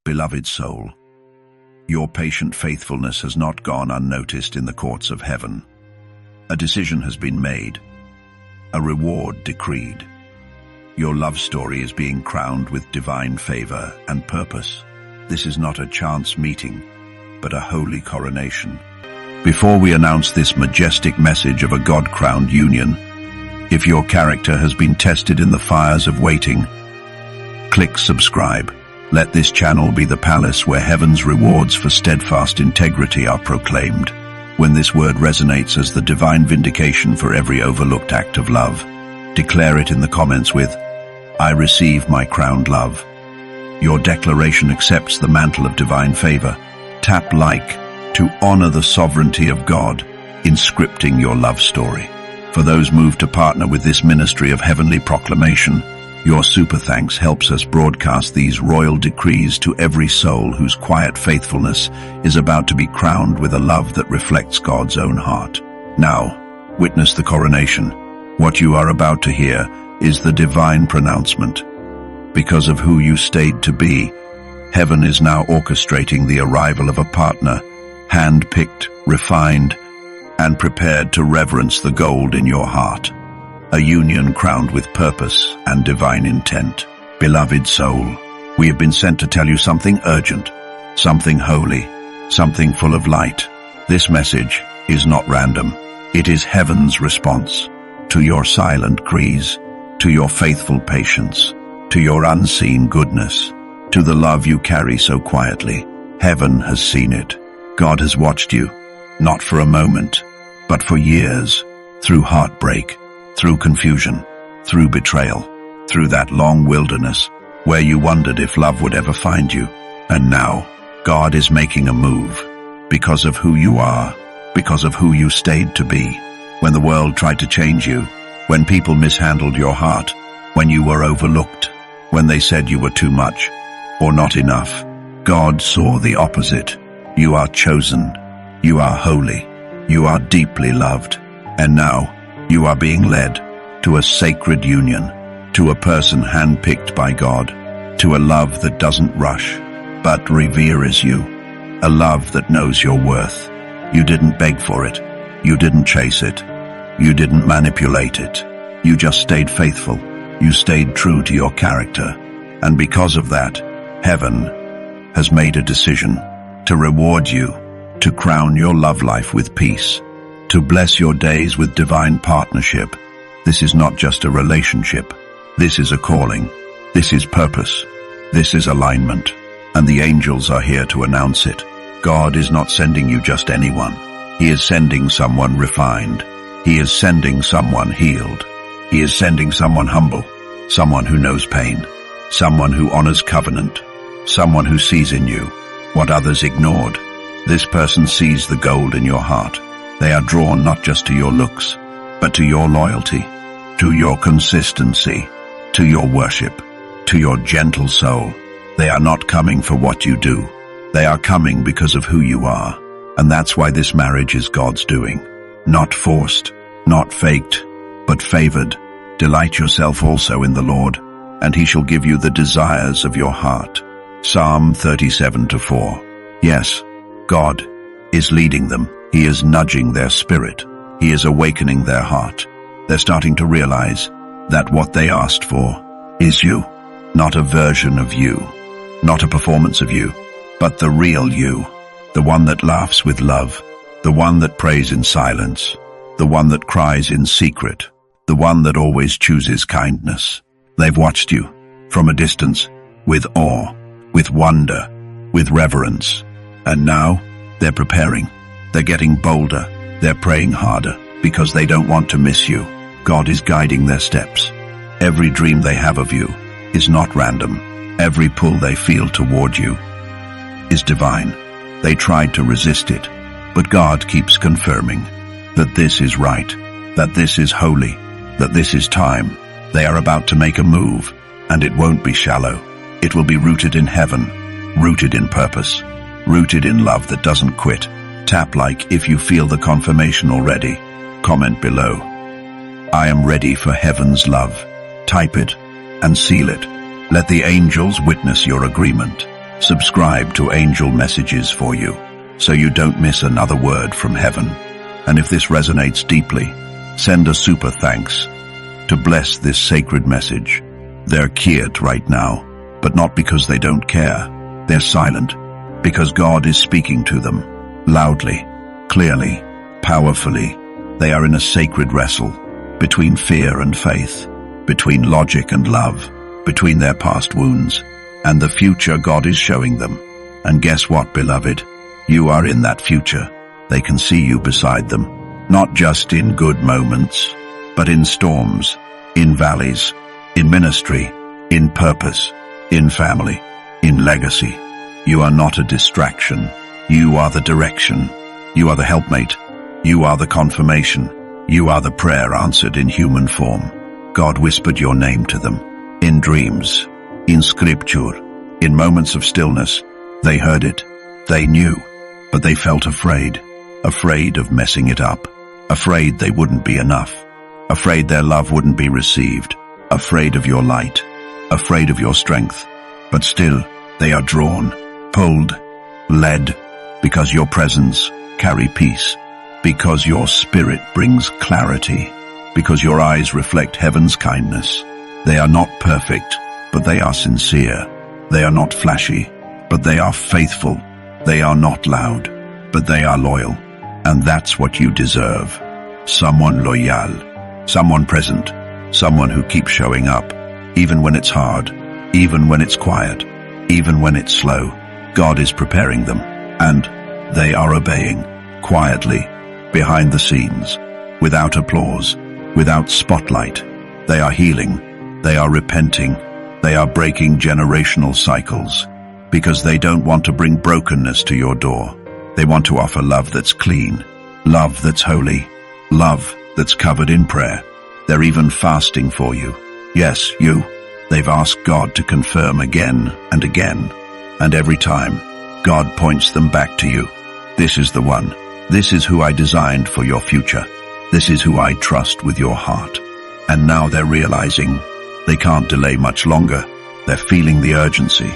Beloved soul, your patient faithfulness has not gone unnoticed in the courts of heaven. A decision has been made, a reward decreed. Your love story is being crowned with divine favor and purpose. This is not a chance meeting, but a holy coronation. Before we announce this majestic message of a God-crowned union, if your character has been tested in the fires of waiting, click subscribe. Let this channel be the palace where heaven's rewards for steadfast integrity are proclaimed. When this word resonates as the divine vindication for every overlooked act of love, declare it in the comments with, "I receive my crowned love." Your declaration accepts the mantle of divine favor. Tap like to honor the sovereignty of God in scripting your love story. For those moved to partner with this ministry of heavenly proclamation, your super thanks helps us broadcast these royal decrees to every soul whose quiet faithfulness is about to be crowned with a love that reflects God's own heart. Now, witness the coronation. What you are about to hear is the divine pronouncement. Because of who you stayed to be, heaven is now orchestrating the arrival of a partner, hand-picked, refined, and prepared to reverence the gold in your heart. A union crowned with purpose and divine intent. Beloved soul, we have been sent to tell you something urgent, something holy, something full of light. This message is not random. It is heaven's response to your silent cries, to your faithful patience, to your unseen goodness, to the love you carry so quietly. Heaven has seen it. God has watched you, not for a moment, but for years, through heartbreak, through confusion, through betrayal, through that long wilderness where you wondered if love would ever find you. And now, God is making a move because of who you are, because of who you stayed to be. When the world tried to change you, when people mishandled your heart, when you were overlooked, when they said you were too much or not enough, God saw the opposite. You are chosen, you are holy, you are deeply loved, and now, you are being led to a sacred union, to a person handpicked by God, to a love that doesn't rush, but reveres you, a love that knows your worth. You didn't beg for it. You didn't chase it. You didn't manipulate it. You just stayed faithful. You stayed true to your character. And because of that, heaven has made a decision to reward you, to crown your love life with peace, to bless your days with divine partnership. This is not just a relationship. This is a calling. This is purpose. This is alignment. And the angels are here to announce it. God is not sending you just anyone. He is sending someone refined. He is sending someone healed. He is sending someone humble, someone who knows pain, someone who honors covenant, someone who sees in you what others ignored. This person sees the gold in your heart. They are drawn not just to your looks, but to your loyalty, to your consistency, to your worship, to your gentle soul. They are not coming for what you do. They are coming because of who you are. And that's why this marriage is God's doing. Not forced, not faked, but favored. Delight yourself also in the Lord, and he shall give you the desires of your heart. Psalm 37:4. Yes, God is leading them. He is nudging their spirit. He is awakening their heart. They're starting to realize that what they asked for is you. Not a version of you, not a performance of you, but the real you. The one that laughs with love, the one that prays in silence, the one that cries in secret, the one that always chooses kindness. They've watched you from a distance, with awe, with wonder, with reverence. And now they're preparing. They're getting bolder. They're praying harder because they don't want to miss you. God is guiding their steps. Every dream they have of you is not random. Every pull they feel toward you is divine. They tried to resist it, but God keeps confirming that this is right, that this is holy, that this is time. They are about to make a move, and it won't be shallow. It will be rooted in heaven, rooted in purpose, rooted in love that doesn't quit. Tap like if you feel the confirmation already. Comment below. I am ready for heaven's love. Type it and seal it. Let the angels witness your agreement. Subscribe to angel messages for you, so you don't miss another word from heaven. And if this resonates deeply, send a super thanks to bless this sacred message. They're quiet right now, but not because they don't care. They're silent, because God is speaking to them, loudly, clearly, powerfully. They are in a sacred wrestle, between fear and faith, between logic and love, between their past wounds and the future God is showing them. And guess what, beloved? You are in that future. They can see you beside them, not just in good moments, but in storms, in valleys, in ministry, in purpose, in family, in legacy. You are not a distraction. You are the direction. You are the helpmate. You are the confirmation. You are the prayer answered in human form. God whispered your name to them, in dreams, in scripture, in moments of stillness. They heard it. They knew, but they felt afraid. Afraid of messing it up. Afraid they wouldn't be enough. Afraid their love wouldn't be received. Afraid of your light. Afraid of your strength. But still, they are drawn, pulled, led, because your presence carry peace, because your spirit brings clarity, because your eyes reflect heaven's kindness. They are not perfect, but they are sincere. They are not flashy, but they are faithful. They are not loud, but they are loyal. And that's what you deserve. Someone loyal, someone present, someone who keeps showing up, even when it's hard, even when it's quiet, even when it's slow. God is preparing them, and they are obeying, quietly, behind the scenes, without applause, without spotlight. They are healing, they are repenting, they are breaking generational cycles, because they don't want to bring brokenness to your door. They want to offer love that's clean, love that's holy, love that's covered in prayer. They're even fasting for you. Yes, you. They've asked God to confirm again and again, and every time, God points them back to you. This is the one. This is who I designed for your future. This is who I trust with your heart. And now they're realizing they can't delay much longer. They're feeling the urgency,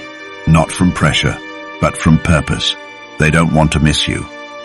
not from pressure, but from purpose. They don't want to miss you.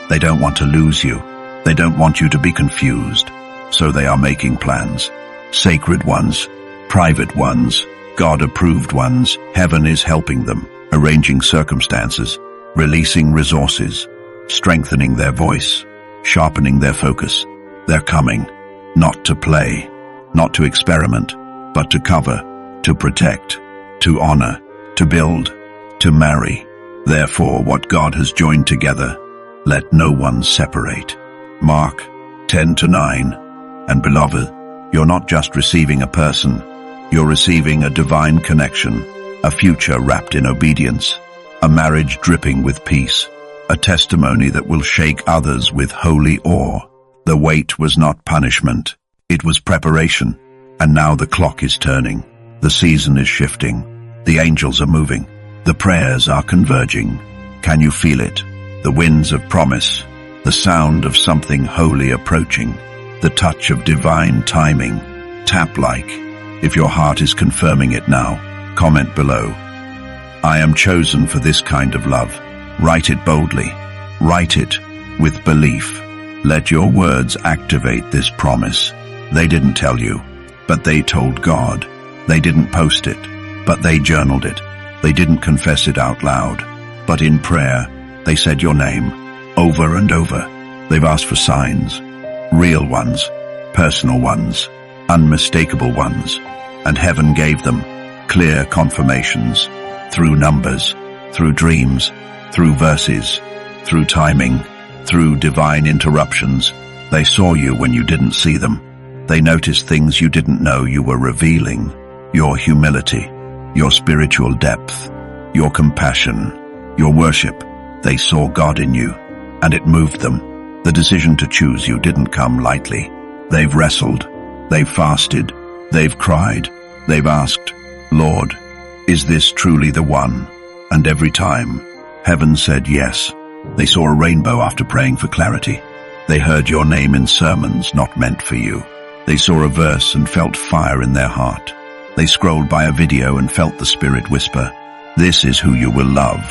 They don't want to lose you. They don't want you to be confused. So they are making plans. Sacred ones, private ones, God-approved ones. Heaven is helping them, arranging circumstances, releasing resources, strengthening their voice, sharpening their focus. They're coming, not to play, not to experiment, but to cover, to protect, to honor, to build, to marry. Therefore, what God has joined together, let no one separate. Mark 10:9. And beloved, you're not just receiving a person, you're receiving a divine connection, a future wrapped in obedience, a marriage dripping with peace, a testimony that will shake others with holy awe. The wait was not punishment, it was preparation. And now the clock is turning, the season is shifting, the angels are moving, the prayers are converging. Can you feel it? The winds of promise, the sound of something holy approaching, the touch of divine timing. Tap like if your heart is confirming it now. Comment below. I am chosen for this kind of love. Write it boldly. Write it with belief. Let your words activate this promise. They didn't tell you, but they told God. They didn't post it, but they journaled it. They didn't confess it out loud, but in prayer, they said your name over and over. They've asked for signs, real ones, personal ones, unmistakable ones, and heaven gave them clear confirmations through numbers, through dreams, through verses, through timing, through divine interruptions. They saw you when you didn't see them. They noticed things you didn't know you were revealing, your humility, your spiritual depth, your compassion, your worship. They saw God in you, and it moved them. The decision to choose you didn't come lightly. They've wrestled, they've fasted, they've cried, they've asked, Lord, is this truly the one? And every time, heaven said yes. They saw a rainbow after praying for clarity. They heard your name in sermons not meant for you. They saw a verse and felt fire in their heart. They scrolled by a video and felt the Spirit whisper, This is who you will love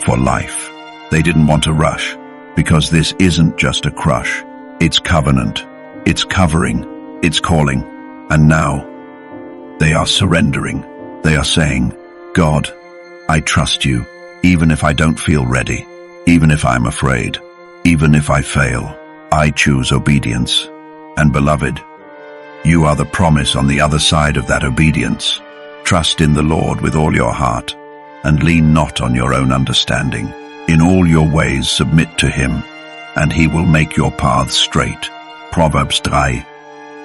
for life. They didn't want to rush, because this isn't just a crush. It's covenant, it's covering, it's calling, and now they are surrendering. They are saying, God, I trust you, even if I don't feel ready, even if I'm afraid, even if I fail, I choose obedience. And beloved, you are the promise on the other side of that obedience. Trust in the Lord with all your heart, and lean not on your own understanding. In all your ways submit to him, and he will make your paths straight. Proverbs 3,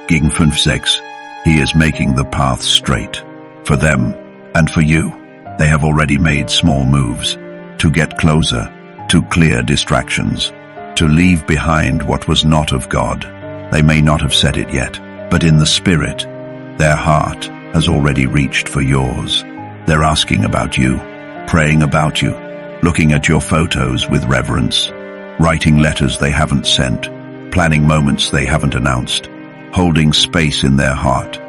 gegen 5:6. He is making the paths straight. For them, and for you, they have already made small moves to get closer, to clear distractions, to leave behind what was not of God. They may not have said it yet, but in the spirit, their heart has already reached for yours. They're asking about you, praying about you, looking at your photos with reverence, writing letters they haven't sent, planning moments they haven't announced, holding space in their heart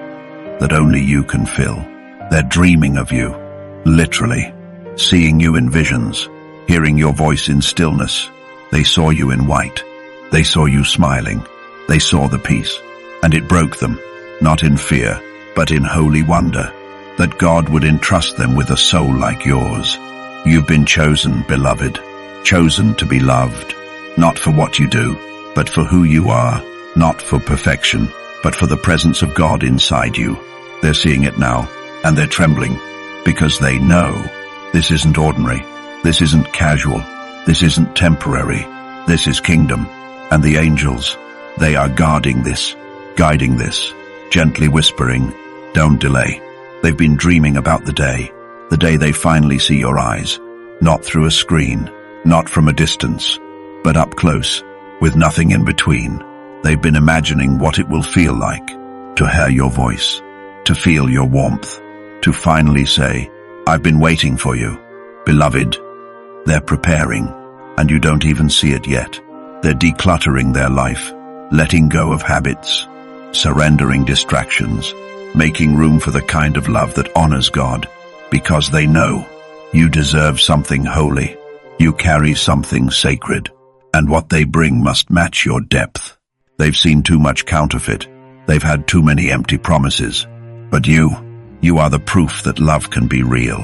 that only you can fill. They're dreaming of you, literally, seeing you in visions, hearing your voice in stillness. They saw you in white. They saw you smiling. They saw the peace, and it broke them, not in fear, but in holy wonder, that God would entrust them with a soul like yours. You've been chosen, beloved, chosen to be loved, not for what you do, but for who you are, not for perfection, but for the presence of God inside you. They're seeing it now, and they're trembling, because they know this isn't ordinary, this isn't casual, this isn't temporary, this is kingdom, and the angels, they are guarding this, guiding this, gently whispering, don't delay. They've been dreaming about the day they finally see your eyes, not through a screen, not from a distance, but up close, with nothing in between. They've been imagining what it will feel like to hear your voice, to feel your warmth, to finally say, I've been waiting for you, beloved. They're preparing, and you don't even see it yet. They're decluttering their life, letting go of habits, surrendering distractions, making room for the kind of love that honors God, because they know you deserve something holy, you carry something sacred, and what they bring must match your depth. They've seen too much counterfeit, they've had too many empty promises, but you are the proof that love can be real,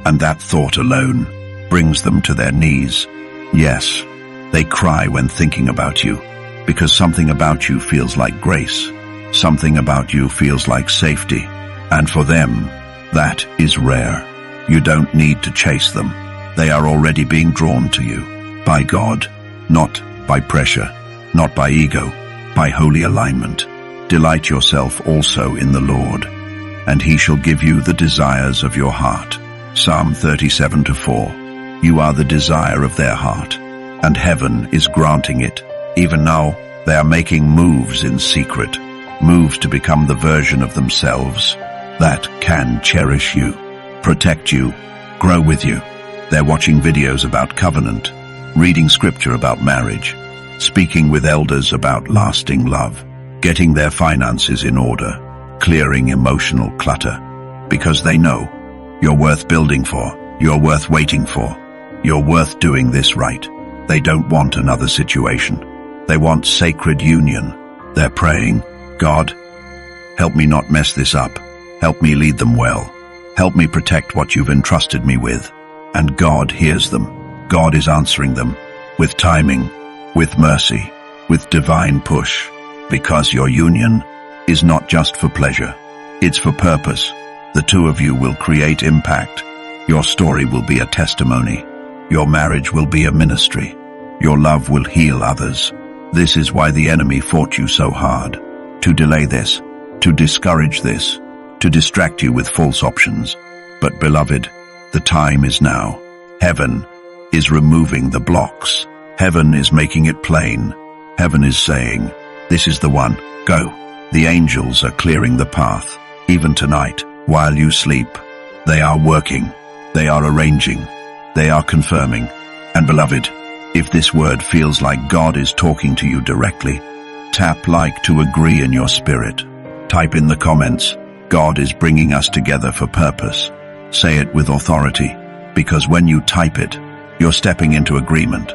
and that thought alone brings them to their knees. Yes, they cry when thinking about you, because something about you feels like grace, something about you feels like safety, and for them, that is rare. You don't need to chase them. They are already being drawn to you, by God, not by pressure, not by ego, by holy alignment. Delight yourself also in the Lord, and he shall give you the desires of your heart. Psalm 37:4. You are the desire of their heart, and heaven is granting it. Even now, they are making moves in secret, moves to become the version of themselves that can cherish you, protect you, grow with you. They're watching videos about covenant, reading scripture about marriage, speaking with elders about lasting love, getting their finances in order, clearing emotional clutter, because they know you're worth building for, you're worth waiting for, you're worth doing this right. They don't want another situation. They want sacred union. They're praying, God, help me not mess this up. Help me lead them well. Help me protect what you've entrusted me with. And God hears them. God is answering them with timing, with mercy, with divine push, because your union is not just for pleasure. It's for purpose. The two of you will create impact. Your story will be a testimony. Your marriage will be a ministry. Your love will heal others. This is why the enemy fought you so hard, to delay this, to discourage this, to distract you with false options. But beloved, the time is now. Heaven is removing the blocks. Heaven is making it plain. Heaven is saying, this is the one, go. The angels are clearing the path. Even tonight, while you sleep, they are working, they are arranging, they are confirming. And beloved, if this word feels like God is talking to you directly, tap like to agree in your spirit. Type in the comments, God is bringing us together for purpose. Say it with authority. because when you type it, you're stepping into agreement.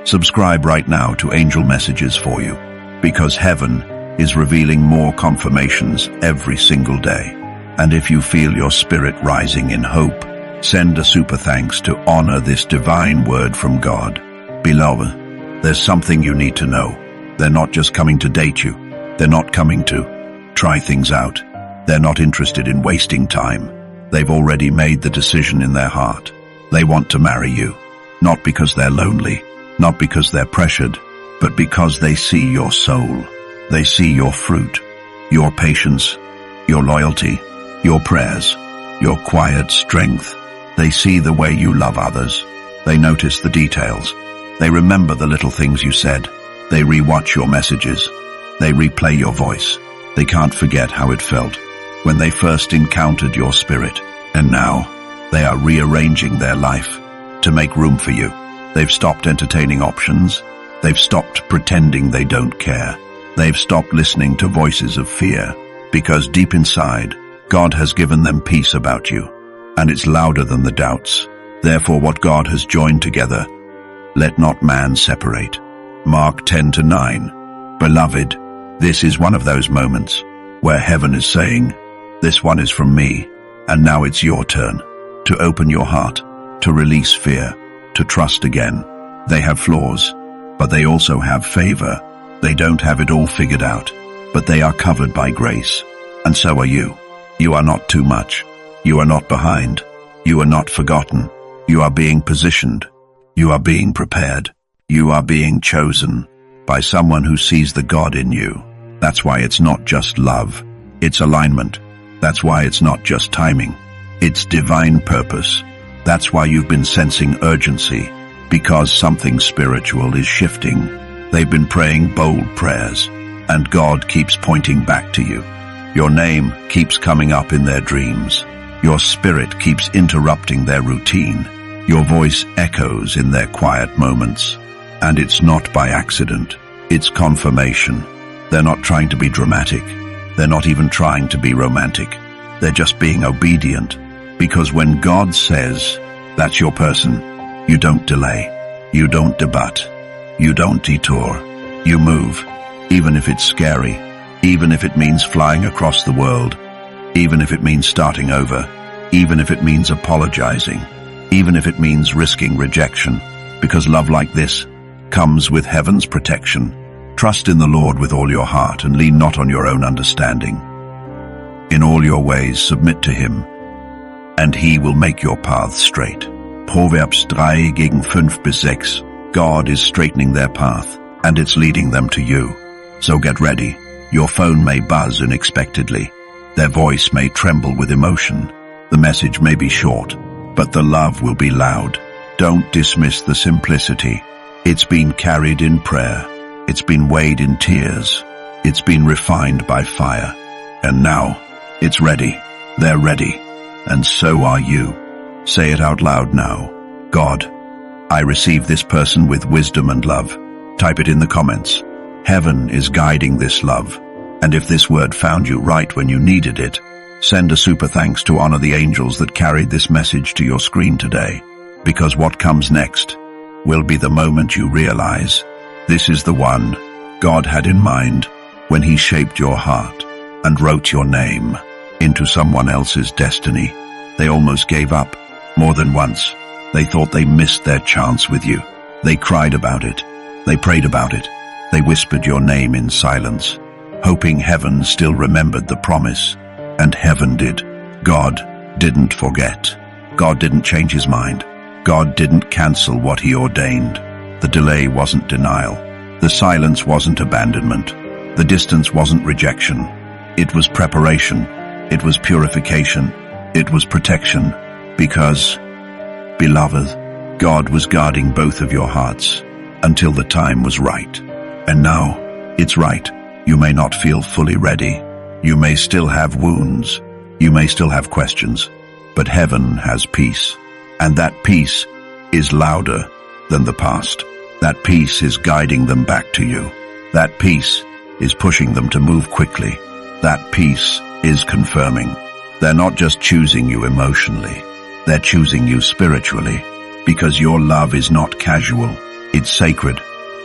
Subscribe right now to Angel Messages for you, because heaven is revealing more confirmations every single day. And if you feel your spirit rising in hope, send a super thanks to honor this divine word from God. Beloved, there's something you need to know. They're not just coming to date you. They're not coming to try things out. They're not interested in wasting time. They've already made the decision in their heart. They want to marry you, not because they're lonely, not because they're pressured, but because they see your soul. They see your fruit, your patience, your loyalty, your prayers, your quiet strength. They see the way you love others. They notice the details. They remember the little things you said. They rewatch your messages. They replay your voice. They can't forget how it felt when they first encountered your spirit. And now, they are rearranging their life to make room for you. They've stopped entertaining options. They've stopped pretending they don't care. They've stopped listening to voices of fear, because deep inside, God has given them peace about you, and it's louder than the doubts. Therefore, what God has joined together, let not man separate. Mark 10:9. Beloved, this is one of those moments where heaven is saying, this one is from me, and now it's your turn to open your heart, to release fear, to trust again. They have flaws, but they also have favor. They don't have it all figured out, but they are covered by grace. And so are you. You are not too much. You are not behind. You are not forgotten. You are being positioned. You are being prepared. You are being chosen by someone who sees the God in you. That's why it's not just love. It's alignment. That's why it's not just timing. It's divine purpose. That's why you've been sensing urgency, because something spiritual is shifting. They've been praying bold prayers, and God keeps pointing back to you. Your name keeps coming up in their dreams. Your spirit keeps interrupting their routine. Your voice echoes in their quiet moments. And it's not by accident. It's confirmation. They're not trying to be dramatic. They're not even trying to be romantic. They're just being obedient. Because when God says, that's your person, you don't delay. You don't debut. You don't detour. You move. Even if it's scary. Even if it means flying across the world. Even if it means starting over. Even if it means apologizing. Even if it means risking rejection. Because love like this comes with heaven's protection. Trust in the Lord with all your heart and lean not on your own understanding. In all your ways submit to Him, and He will make your paths straight. Proverbs 3:5-6. God is straightening their path, and it's leading them to you. So get ready. Your phone may buzz unexpectedly. Their voice may tremble with emotion. The message may be short, but the love will be loud. Don't dismiss the simplicity. It's been carried in prayer. It's been weighed in tears. It's been refined by fire. And now, it's ready. They're ready. And so are you. Say it out loud now. God, I receive this person with wisdom and love. Type it in the comments. Heaven is guiding this love. And if this word found you right when you needed it, send a super thanks to honor the angels that carried this message to your screen today. Because what comes next will be the moment you realize this is the one God had in mind when He shaped your heart and wrote your name into someone else's destiny. They almost gave up more than once. They thought they missed their chance with you. They cried about it. They prayed about it. They whispered your name in silence, hoping heaven still remembered the promise. And heaven did. God didn't forget. God didn't change His mind. God didn't cancel what He ordained. The delay wasn't denial. The silence wasn't abandonment. The distance wasn't rejection. It was preparation. It was purification. It was protection. Because, beloved, God was guarding both of your hearts until the time was right. And now, it's right. You may not feel fully ready. You may still have wounds. You may still have questions. But heaven has peace. And that peace is louder than the past. That peace is guiding them back to you. That peace is pushing them to move quickly. That peace is confirming. They're not just choosing you emotionally. They're choosing you spiritually, because your love is not casual, it's sacred.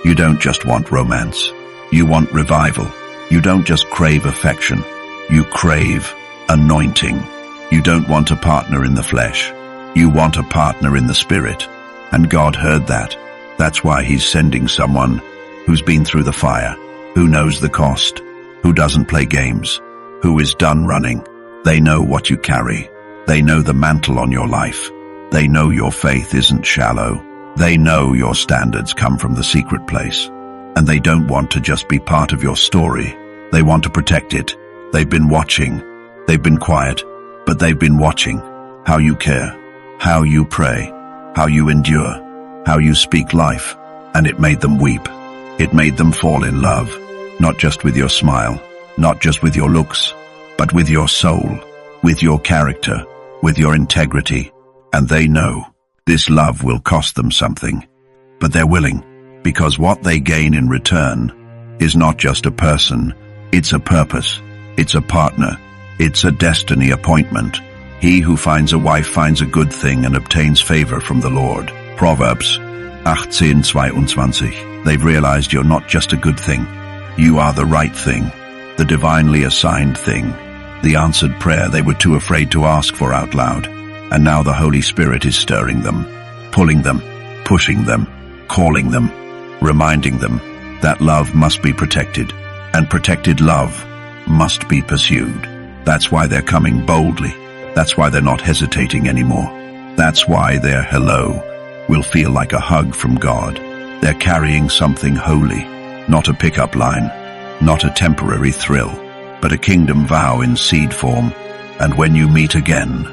You don't just want romance. You want revival. You don't just crave affection. You crave anointing. You don't want a partner in the flesh. You want a partner in the spirit. And God heard that. That's why he's sending someone who's been through the fire, who knows the cost, who doesn't play games, who is done running. They know what you carry. They know the mantle on your life. They know your faith isn't shallow. They know your standards come from the secret place. And they don't want to just be part of your story. They want to protect it. They've been watching. They've been quiet, but they've been watching how you care, how you pray, how you endure, how you speak life. And it made them weep. It made them fall in love, not just with your smile, not just with your looks, but with your soul, with your character, with your integrity. And they know this love will cost them something, but they're willing, because what they gain in return is not just a person, it's a purpose, it's a partner, it's a destiny appointment. He who finds a wife finds a good thing and obtains favor from the Lord. Proverbs 18:22. They've realized you're not just a good thing. You are the right thing, the divinely assigned thing, the answered prayer they were too afraid to ask for out loud. And now the Holy Spirit is stirring them, pulling them, pushing them, calling them, reminding them that love must be protected, and protected love must be pursued. That's why they're coming boldly. That's why they're not hesitating anymore. That's why their hello will feel like a hug from God. They're carrying something holy, not a pickup line, not a temporary thrill, but a kingdom vow in seed form. And when you meet again,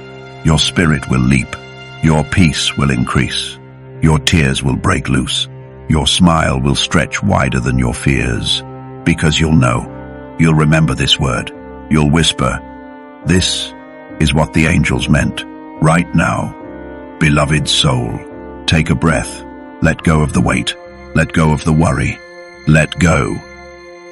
your spirit will leap, your peace will increase, your tears will break loose, your smile will stretch wider than your fears, because you'll know, you'll remember this word, you'll whisper, this is what the angels meant. Right now, beloved soul, take a breath, let go of the weight, let go of the worry, let go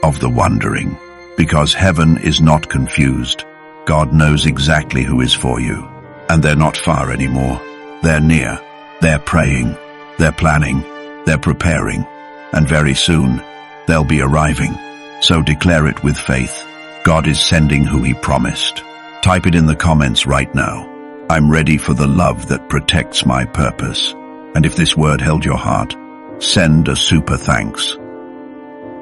of the wondering, because heaven is not confused. God knows exactly who is for you. And they're not far anymore. They're near. They're praying. They're planning. They're preparing. And very soon, they'll be arriving. So declare it with faith. God is sending who he promised. Type it in the comments right now. I'm ready for the love that protects my purpose. And if this word held your heart, send a super thanks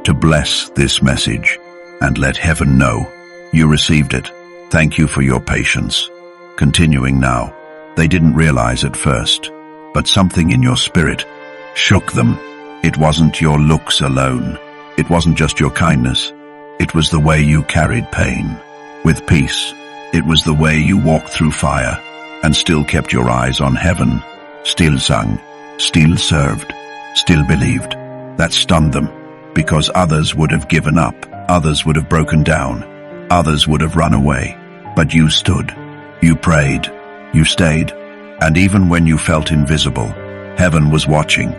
to bless this message and let heaven know you received it. Thank you for your patience. Continuing now, they didn't realize at first, but something in your spirit shook them. It wasn't your looks alone. It wasn't just your kindness. It was the way you carried pain with peace. It was the way you walked through fire and still kept your eyes on heaven, still sung, still served, still believed. That stunned them, because others would have given up, others would have broken down, others would have run away. But you stood. You prayed, you stayed, and even when you felt invisible, heaven was watching,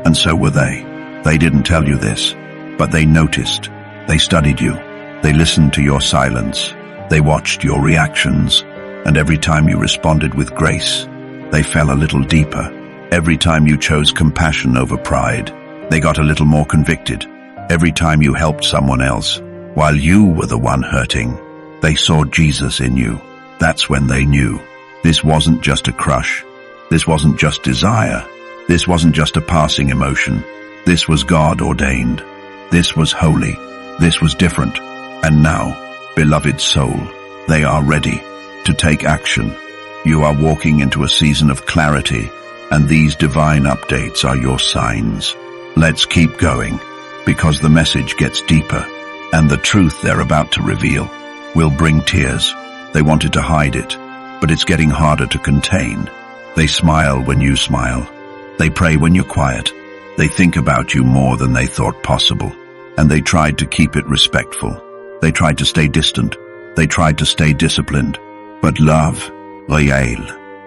and so were they. They didn't tell you this, but they noticed. They studied you. They listened to your silence. They watched your reactions, and every time you responded with grace, they fell a little deeper. Every time you chose compassion over pride, they got a little more convicted. Every time you helped someone else, while you were the one hurting, they saw Jesus in you. That's when they knew. This wasn't just a crush. This wasn't just desire. This wasn't just a passing emotion. This was God ordained. This was holy. This was different. And now, beloved soul, they are ready to take action. You are walking into a season of clarity, and these divine updates are your signs. Let's keep going, because the message gets deeper, and the truth they're about to reveal will bring tears. They wanted to hide it, but it's getting harder to contain. They smile when you smile. They pray when you're quiet. They think about you more than they thought possible, and they tried to keep it respectful. They tried to stay distant. They tried to stay disciplined. But love, Royal,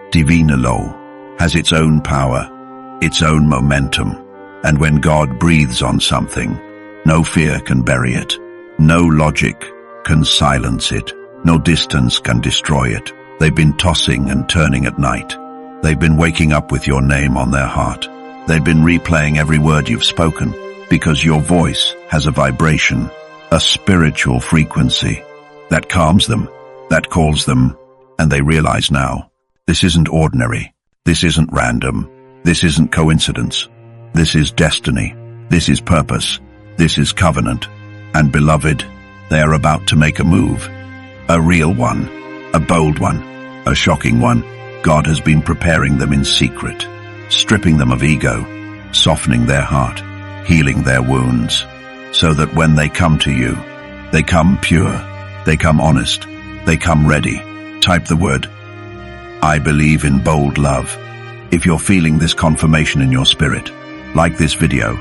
Divine Law, has its own power, its own momentum. And when God breathes on something, no fear can bury it. No logic can silence it. No distance can destroy it. They've been tossing and turning at night, They've been waking up with your name on their heart. They've been replaying every word you've spoken, because your voice has a vibration, a spiritual frequency that calms them, that calls them, and they realize now, this isn't ordinary, this isn't random, this isn't coincidence, this is destiny, this is purpose, this is covenant, and beloved, they are about to make a move, a real one, a bold one, a shocking one. God has been preparing them in secret, stripping them of ego, softening their heart, healing their wounds, so that when they come to you, they come pure, they come honest, they come ready. Type the word, I believe in bold love. If you're feeling this confirmation in your spirit, like this video.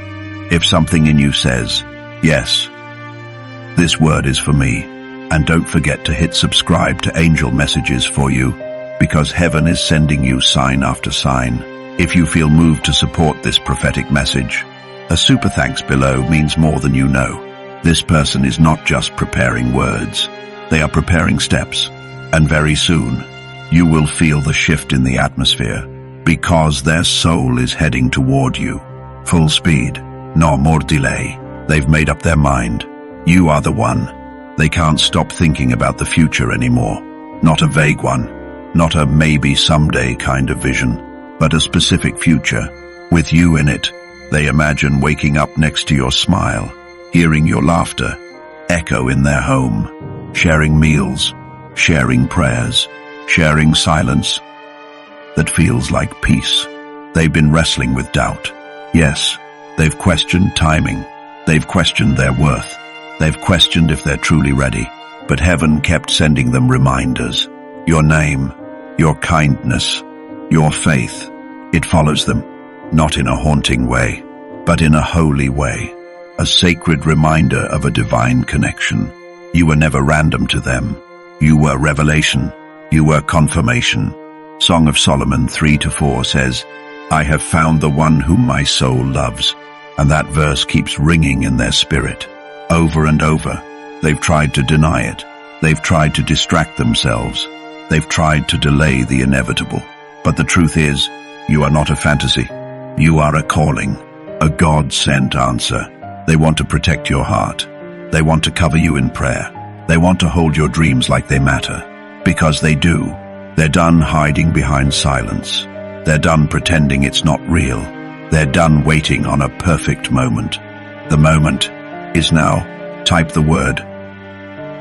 If something in you says, yes, this word is for me, and don't forget to hit subscribe to angel messages for you, because heaven is sending you sign after sign. If you feel moved to support this prophetic message, a super thanks below means more than you know. This person is not just preparing words, they are preparing steps, and very soon, you will feel the shift in the atmosphere, because their soul is heading toward you. Full speed, no more delay. They've made up their mind. You are the one. They can't stop thinking about the future anymore. Not a vague one, not a maybe someday kind of vision, but a specific future. With you in it, they imagine waking up next to your smile, hearing your laughter echo in their home, sharing meals, sharing prayers, sharing silence that feels like peace. They've been wrestling with doubt. Yes, they've questioned timing. They've questioned their worth. They've questioned if they're truly ready. But heaven kept sending them reminders. Your name, your kindness, your faith. It follows them, not in a haunting way, but in a holy way. A sacred reminder of a divine connection. You were never random to them. You were revelation. You were confirmation. Song of Solomon 3-4 says, I have found the one whom my soul loves. And that verse keeps ringing in their spirit. Over and over, they've tried to deny it. They've tried to distract themselves. They've tried to delay the inevitable. But the truth is, you are not a fantasy. You are a calling, a God-sent answer. They want to protect your heart. They want to cover you in prayer. They want to hold your dreams like they matter. Because they do. They're done hiding behind silence. They're done pretending it's not real. They're done waiting on a perfect moment. The moment is now. Type the word,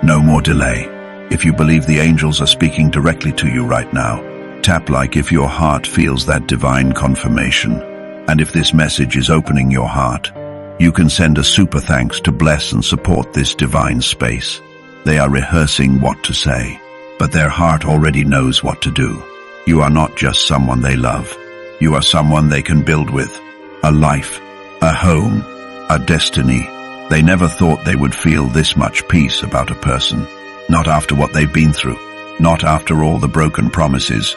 no more delay. If you believe the angels are speaking directly to you right now, tap like if your heart feels that divine confirmation. And if this message is opening your heart, you can send a super thanks to bless and support this divine space. They are rehearsing what to say, but their heart already knows what to do. You are not just someone they love. You are someone they can build with. A life, a home, a destiny. They never thought they would feel this much peace about a person. Not after what they've been through. Not after all the broken promises.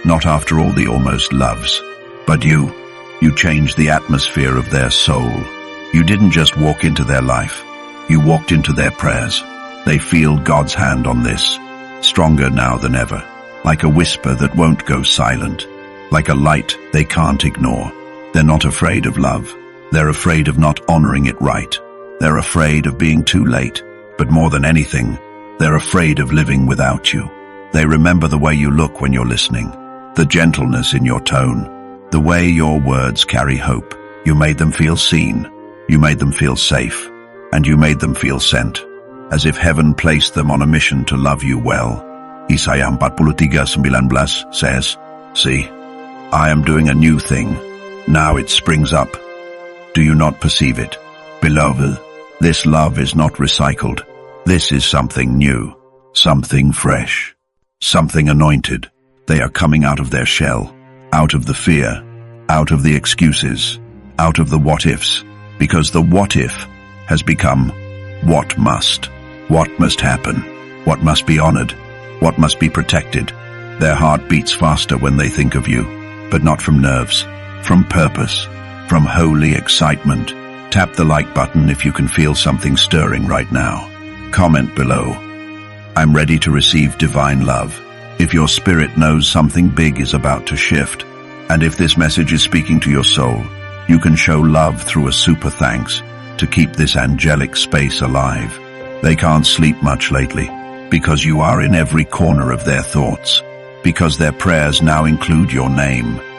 Not after all the almost loves. But you changed the atmosphere of their soul. You didn't just walk into their life. You walked into their prayers. They feel God's hand on this. Stronger now than ever. Like a whisper that won't go silent. Like a light they can't ignore. They're not afraid of love. They're afraid of not honoring it right. They're afraid of being too late. But more than anything, they're afraid of living without you. They remember the way you look when you're listening. The gentleness in your tone. The way your words carry hope. You made them feel seen. You made them feel safe. And you made them feel sent. As if heaven placed them on a mission to love you well. Isaiah 43:19 says, See, I am doing a new thing. Now it springs up. Do you not perceive it? Beloved, this love is not recycled. This is something new, something fresh, something anointed. They are coming out of their shell, out of the fear, out of the excuses, out of the what-ifs, because the what-if has become what must happen, what must be honored, what must be protected. Their heart beats faster when they think of you, but not from nerves, from purpose, from holy excitement. Tap the like button if you can feel something stirring right now. Comment below, I'm ready to receive divine love. If your spirit knows something big is about to shift, And if this message is speaking to your soul, you can show love through a super thanks to keep this angelic space alive. They can't sleep much lately because you are in every corner of their thoughts, because their prayers now include your name.